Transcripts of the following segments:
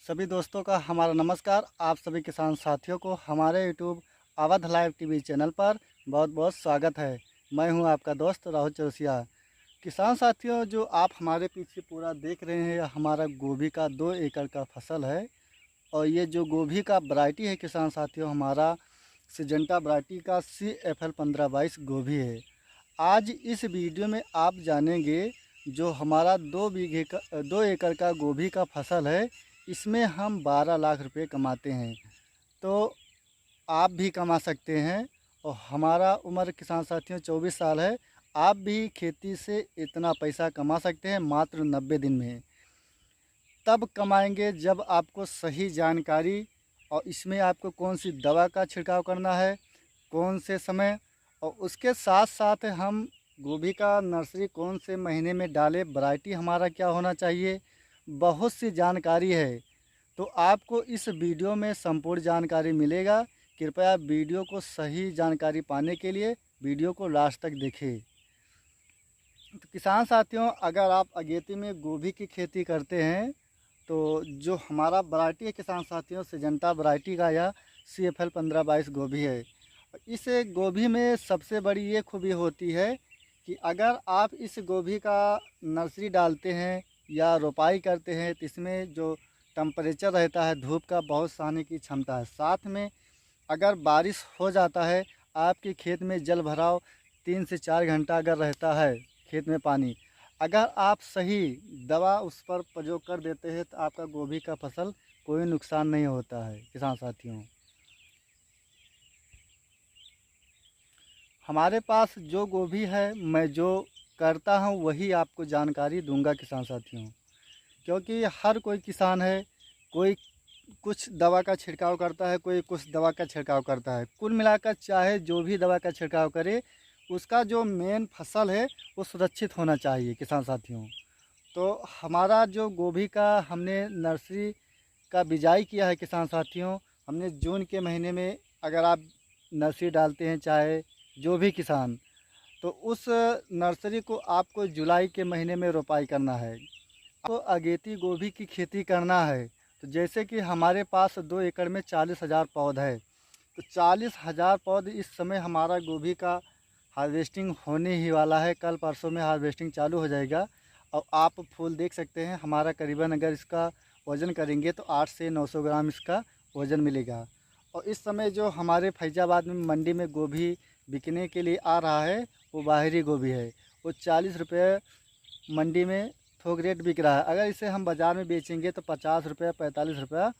सभी दोस्तों का हमारा नमस्कार। आप सभी किसान साथियों को हमारे YouTube Awadh live TV channel पर बहुत बहुत स्वागत है। मैं हूं आपका दोस्त राहुल चौरसिया। किसान साथियों, जो आप हमारे पीछे पूरा देख रहे हैं, यह हमारा गोभी का 2 एकड़ का फसल है। और ये जो गोभी का वैरायटी है किसान साथियों, हमारा सिजेंटा वैरायटी का CFL 1522 गोभी है। आज इस वीडियो में आप जानेंगे जो हमारा 2 एकड़ का गोभी का फसल है, इसमें हम 12 लाख रुपए कमाते हैं। तो आप भी कमा सकते हैं। और हमारा उम्र किसान साथियों 24 साल है। आप भी खेती से इतना पैसा कमा सकते हैं मात्र 90 दिन में। तब कमाएंगे जब आपको सही जानकारी और इसमें आपको कौन सी दवा का छिड़काव करना है, कौन से समय, और उसके साथ साथ हम गोभी का नर्सरी कौन से महीने में डालें, वैरायटी हमारा क्या होना चाहिए, बहुत सी जानकारी है। तो आपको इस वीडियो में संपूर्ण जानकारी मिलेगा। कृपया वीडियो को सही जानकारी पाने के लिए वीडियो को लास्ट तक देखें। तो किसान साथियों, अगर आप अगेती में गोभी की खेती करते हैं तो जो हमारा वैरायटी है किसान साथियों, सिजेंटा वैरायटी का यह CFL 1522 गोभी है। इस गोभी में सबसे बड़ी ये खूबी होती है कि अगर आप इस गोभी का नर्सरी डालते हैं या रोपाई करते हैं तो इसमें जो टेम्परेचर रहता है, धूप का बहुत सहने की क्षमता है। साथ में अगर बारिश हो जाता है, आपके खेत में जल भराव 3 से 4 घंटा अगर रहता है खेत में पानी, अगर आप सही दवा उस पर प्रयोग कर देते हैं तो आपका गोभी का फसल कोई नुकसान नहीं होता है। किसान साथियों, हमारे पास जो गोभी है, मैं जो करता हूँ वही आपको जानकारी दूंगा किसान साथियों। क्योंकि हर कोई किसान है, कोई कुछ दवा का छिड़काव करता है, कोई कुछ दवा का छिड़काव करता है। कुल मिलाकर चाहे जो भी दवा का छिड़काव करे, उसका जो मेन फसल है वो सुरक्षित होना चाहिए किसान साथियों। तो हमारा जो गोभी का हमने नर्सरी का बिजाई किया है किसान साथियों, हमने जून के महीने में, अगर आप नर्सरी डालते हैं चाहे जो भी किसान, तो उस नर्सरी को आपको जुलाई के महीने में रोपाई करना है। तो अगेती गोभी की खेती करना है तो जैसे कि हमारे पास 2 एकड़ में 40,000 पौध है, तो 40,000 पौध इस समय हमारा गोभी का हार्वेस्टिंग होने ही वाला है। कल परसों में हार्वेस्टिंग चालू हो जाएगा। और आप फूल देख सकते हैं, हमारा करीबन अगर इसका वज़न करेंगे तो 8 से 900 ग्राम इसका वज़न मिलेगा। और इस समय जो हमारे फैजाबाद में मंडी में गोभी बिकने के लिए आ रहा है, वो बाहरी गोभी है। वो 40 रुपये मंडी में थोक रेट बिक रहा है। अगर इसे हम बाज़ार में बेचेंगे तो 50 रुपये 45 रुपये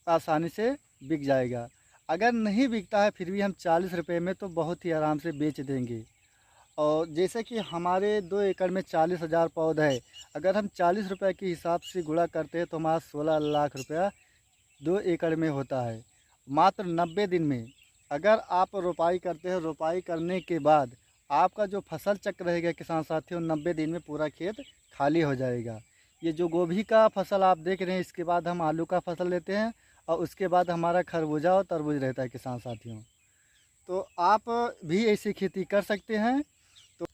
आसानी से बिक जाएगा। अगर नहीं बिकता है फिर भी हम 40 रुपये में तो बहुत ही आराम से बेच देंगे। और जैसे कि हमारे 2 एकड़ में 40,000 पौधा है, अगर हम 40 रुपये के हिसाब से गुणा करते हैं तो हमारा 16 लाख रुपया 2 एकड़ में होता है मात्र 90 दिन में। अगर आप रोपाई करते हैं, रोपाई करने के बाद आपका जो फसल चक्र रहेगा किसान साथियों, 90 दिन में पूरा खेत खाली हो जाएगा। ये जो गोभी का फसल आप देख रहे हैं, इसके बाद हम आलू का फसल लेते हैं और उसके बाद हमारा खरबूजा और तरबूज रहता है किसान साथियों। तो आप भी ऐसी खेती कर सकते हैं। तो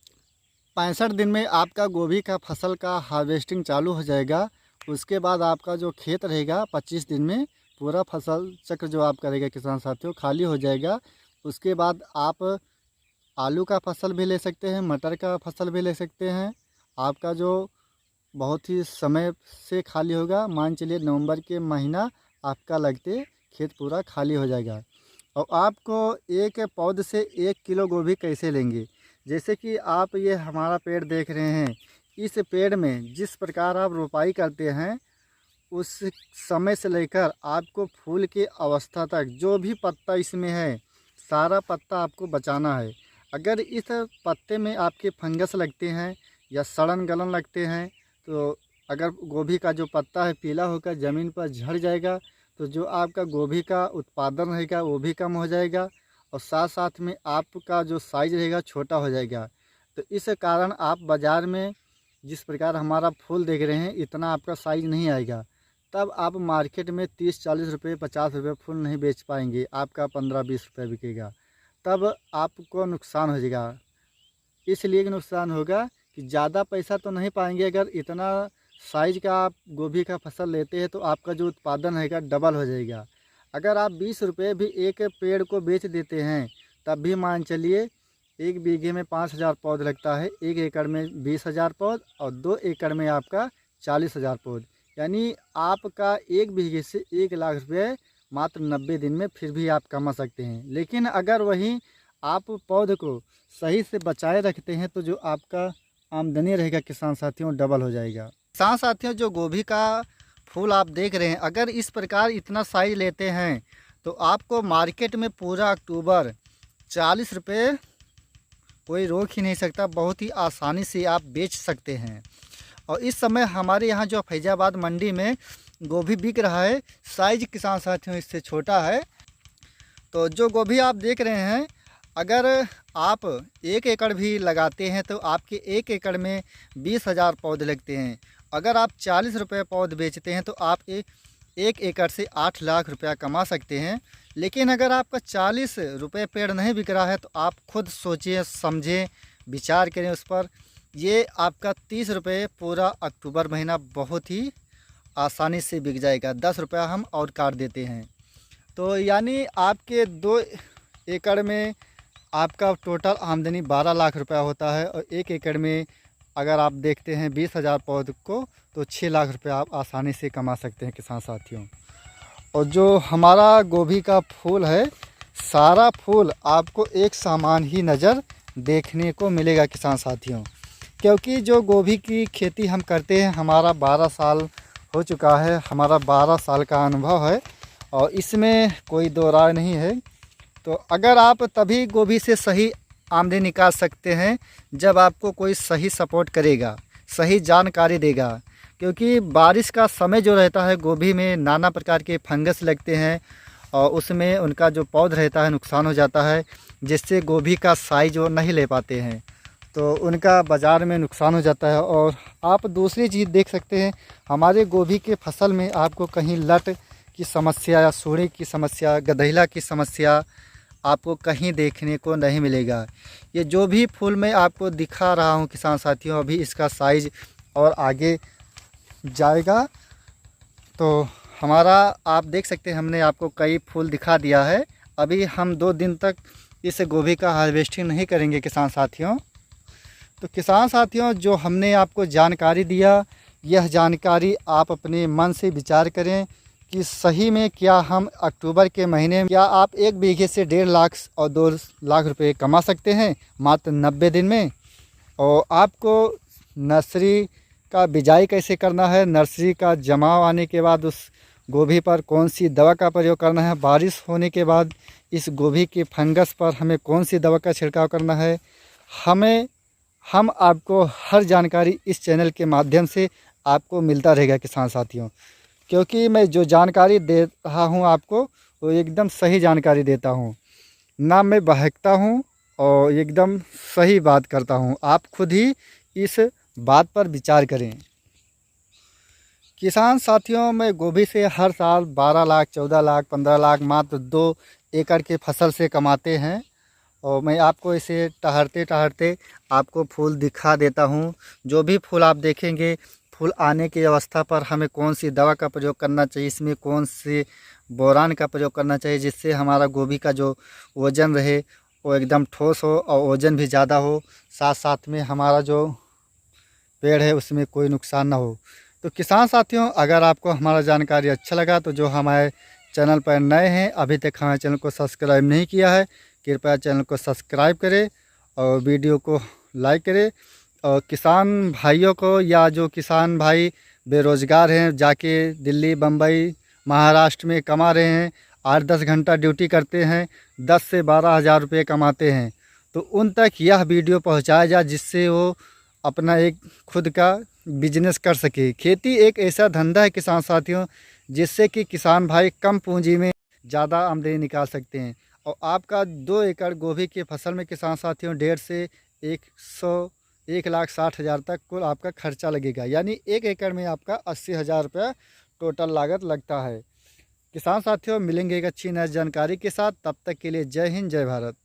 65 दिन में आपका गोभी का फसल का हार्वेस्टिंग चालू हो जाएगा। उसके बाद आपका जो खेत रहेगा 25 दिन में पूरा फसल चक्र जो आप करेगा किसान साथियों खाली हो जाएगा। उसके बाद आप आलू का फसल भी ले सकते हैं, मटर का फसल भी ले सकते हैं। आपका जो बहुत ही समय से खाली होगा, मान चलिए नवंबर के महीना आपका लगते खेत पूरा खाली हो जाएगा। और आपको एक पौध से 1 किलो गोभी कैसे लेंगे, जैसे कि आप ये हमारा पेड़ देख रहे हैं, इस पेड़ में जिस प्रकार आप रोपाई करते हैं उस समय से लेकर आपको फूल की अवस्था तक जो भी पत्ता इसमें है सारा पत्ता आपको बचाना है। अगर इस पत्ते में आपके फंगस लगते हैं या सड़न गलन लगते हैं तो अगर गोभी का जो पत्ता है पीला होकर ज़मीन पर झड़ जाएगा तो जो आपका गोभी का उत्पादन रहेगा वो भी कम हो जाएगा। और साथ साथ में आपका जो साइज़ रहेगा छोटा हो जाएगा। तो इस कारण आप बाज़ार में जिस प्रकार हमारा फूल देख रहे हैं इतना आपका साइज़ नहीं आएगा। तब आप मार्केट में 30-40 रुपये 50 रुपये फूल नहीं बेच पाएंगे, आपका 15-20 रुपये बिकेगा। तब आपको नुकसान हो जाएगा। इसलिए कि नुकसान होगा कि ज़्यादा पैसा तो नहीं पाएंगे। अगर इतना साइज का आप गोभी का फसल लेते हैं तो आपका जो उत्पादन रहेगा डबल हो जाएगा। अगर आप 20 रुपये भी एक पेड़ को बेच देते हैं तब भी मान चलिए 1 बीघे में 5,000 पौध लगता है, 1 एकड़ में 20,000 पौध और 2 एकड़ में आपका 40,000 पौध, यानी आपका 1 बीघे से 1 लाख रुपये मात्र 90 दिन में फिर भी आप कमा सकते हैं। लेकिन अगर वहीं आप पौध को सही से बचाए रखते हैं तो जो आपका आमदनी रहेगा किसान साथियों डबल हो जाएगा। किसान साथियों, जो गोभी का फूल आप देख रहे हैं, अगर इस प्रकार इतना साइज लेते हैं तो आपको मार्केट में पूरा अक्टूबर 40 रुपये कोई रोक ही नहीं सकता, बहुत ही आसानी से आप बेच सकते हैं। और इस समय हमारे यहाँ जो फैजाबाद मंडी में गोभी बिक रहा है, साइज किसान साथियों इससे छोटा है। तो जो गोभी आप देख रहे हैं, अगर आप 1 एकड़ भी लगाते हैं तो आपके 1 एकड़ में 20,000 पौधे लगते हैं। अगर आप 40 रुपये पौध बेचते हैं तो आप 1 एकड़ से 8 लाख रुपया कमा सकते हैं। लेकिन अगर आपका 40 रुपये पेड़ नहीं बिक रहा है तो आप खुद सोचिए, समझें, विचार करें उस पर। ये आपका 30 रुपये पूरा अक्टूबर महीना बहुत ही आसानी से बिक जाएगा। 10 रुपया हम और काट देते हैं, तो यानी आपके 2 एकड़ में आपका टोटल आमदनी 12 लाख रुपया होता है। और 1 एकड़ में अगर आप देखते हैं 20,000 पौध को तो 6 लाख रुपया आप आसानी से कमा सकते हैं किसान साथियों। और जो हमारा गोभी का फूल है, सारा फूल आपको एक समान ही नज़र देखने को मिलेगा किसान साथियों, क्योंकि जो गोभी की खेती हम करते हैं, हमारा 12 साल हो चुका है, हमारा 12 साल का अनुभव है और इसमें कोई दो राय नहीं है। तो अगर आप तभी गोभी से सही आमदनी निकाल सकते हैं जब आपको कोई सही सपोर्ट करेगा, सही जानकारी देगा। क्योंकि बारिश का समय जो रहता है, गोभी में नाना प्रकार के फंगस लगते हैं और उसमें उनका जो पौध रहता है नुकसान हो जाता है, जिससे गोभी का साइज वो नहीं ले पाते हैं, तो उनका बाज़ार में नुकसान हो जाता है। और आप दूसरी चीज़ देख सकते हैं, हमारे गोभी के फसल में आपको कहीं लट की समस्या या सूढ़ी की समस्या, गधैला की समस्या आपको कहीं देखने को नहीं मिलेगा। ये जो भी फूल मैं आपको दिखा रहा हूँ किसान साथियों, अभी इसका साइज और आगे जाएगा। तो हमारा आप देख सकते हैं, हमने आपको कई फूल दिखा दिया है। अभी हम 2 दिन तक इस गोभी का हार्वेस्टिंग नहीं करेंगे किसान साथियों। तो किसान साथियों, जो हमने आपको जानकारी दिया, यह जानकारी आप अपने मन से विचार करें कि सही में क्या हम अक्टूबर के महीने में, क्या आप 1 बीघे से 1.5 लाख और 2 लाख रुपए कमा सकते हैं मात्र 90 दिन में। और आपको नर्सरी का बिजाई कैसे करना है, नर्सरी का जमाव आने के बाद उस गोभी पर कौन सी दवा का प्रयोग करना है, बारिश होने के बाद इस गोभी के फंगस पर हमें कौन सी दवा का छिड़काव करना है, हम आपको हर जानकारी इस चैनल के माध्यम से आपको मिलता रहेगा किसान साथियों। क्योंकि मैं जो जानकारी दे रहा हूँ आपको, वो एकदम सही जानकारी देता हूँ, ना मैं बहकता हूँ और एकदम सही बात करता हूँ। आप खुद ही इस बात पर विचार करें। किसान साथियों, मैं गोभी से हर साल 12 लाख, 14 लाख, 15 लाख मात्र 2 एकड़ के फसल से कमाते हैं। और मैं आपको इसे टहलते टहलते आपको फूल दिखा देता हूँ। जो भी फूल आप देखेंगे, फूल आने की अवस्था पर हमें कौन सी दवा का प्रयोग करना चाहिए, इसमें कौन से बोरान का प्रयोग करना चाहिए, जिससे हमारा गोभी का जो वज़न रहे वो एकदम ठोस हो और वज़न भी ज़्यादा हो, साथ साथ में हमारा जो पेड़ है उसमें कोई नुकसान ना हो। तो किसान साथियों, अगर आपको हमारा जानकारी अच्छा लगा तो जो हमारे चैनल पर नए हैं, अभी तक हमारे चैनल को सब्सक्राइब नहीं किया है, कृपया चैनल को सब्सक्राइब करें और वीडियो को लाइक करें। और किसान भाइयों को, या जो किसान भाई बेरोज़गार हैं, जाके दिल्ली, बम्बई, महाराष्ट्र में कमा रहे हैं, 8-10 घंटा ड्यूटी करते हैं, 10 से 12 हज़ार रुपये कमाते हैं, तो उन तक यह वीडियो पहुंचाया जाए जिससे वो अपना एक खुद का बिजनेस कर सके। खेती एक ऐसा धंधा है किसान साथियों, जिससे कि किसान भाई कम पूंजी में ज़्यादा आमदनी निकाल सकते हैं। और आपका 2 एकड़ गोभी के फसल में किसान साथियों 1.5 से 1,60,000 तक कुल आपका खर्चा लगेगा, यानी 1 एकड़ में आपका 80,000 रुपया टोटल लागत लगता है। किसान साथियों, मिलेंगे एक अच्छी नई जानकारी के साथ, तब तक के लिए जय हिंद, जय भारत।